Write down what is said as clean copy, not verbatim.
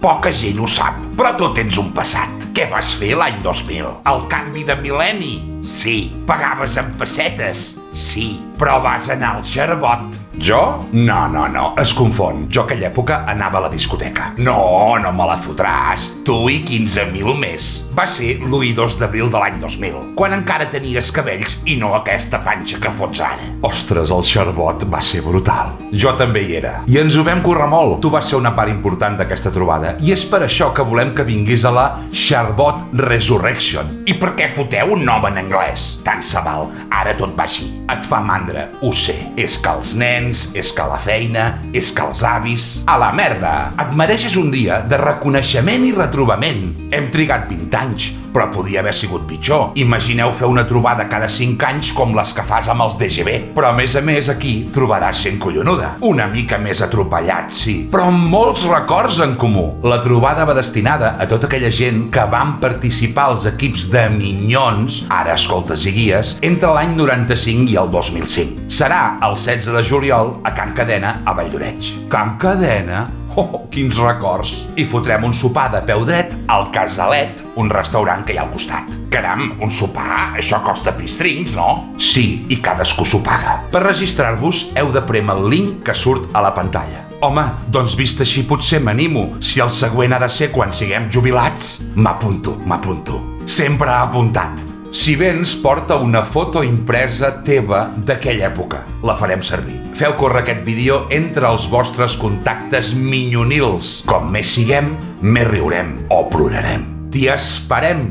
Poca gent ho sap, però tu tens un passat. Què vas fer l'any 2000? El canvi de mil·lenni? Sí. Pagaves en pessetes? Sí. Però vas anar al xarbot. Jo? No, es confon. Jo aquella època anava a la discoteca. No me la fotràs. Tu i 15.000 més. Va ser l'1 i 2 d'abril de l'any 2000, quan encara tenies cabells i no aquesta panxa que fots ara. Ostres, el xarbot va ser brutal. Jo també hi era. I ens ho vam currar molt. Tu vas ser una part important d'aquesta trobada i és per això que volem que vinguis a la Xarbot Resurrection. I per què foteu un nom en anglès? Tant se val. Ara tot va així. Et fa mandra, ho sé. És que els nens, és que la feina, és que els avis... A la merda! Et mereixes un dia de reconeixement i retrobament. Hem trigat 20 anys, però podia haver sigut pitjor. Imagineu fer una trobada cada 5 anys com les que fas amb els DGB. Però a més aquí trobaràs gent collonuda. Una mica més atropellat, sí, però amb molts records en comú. La trobada va destinada a tota aquella gent que van participar als equips de Minyons, ara escoltes i guies, entre l'any 95 i el 2005. Serà el 16 de juliol a Can Cadena, a Valldoreix. Can Cadena? Oh, quins records! I fotrem un sopar de peu dret al Casalet, un restaurant que hi ha al costat. Caram, un sopar? Això costa pistrins, no? Sí, i cadascú s'ho paga. Per registrar-vos heu de prémer el link que surt a la pantalla. Home, doncs vist així potser m'animo. Si el següent ha de ser quan siguem jubilats, m'apunto. Sempre apuntat. Si vens, porta una foto impresa teva d'aquella època. La farem servir. Feu córrer aquest vídeo entre els vostres contactes minyonils. Com més siguem, més riurem o plorarem. T'hi esperem!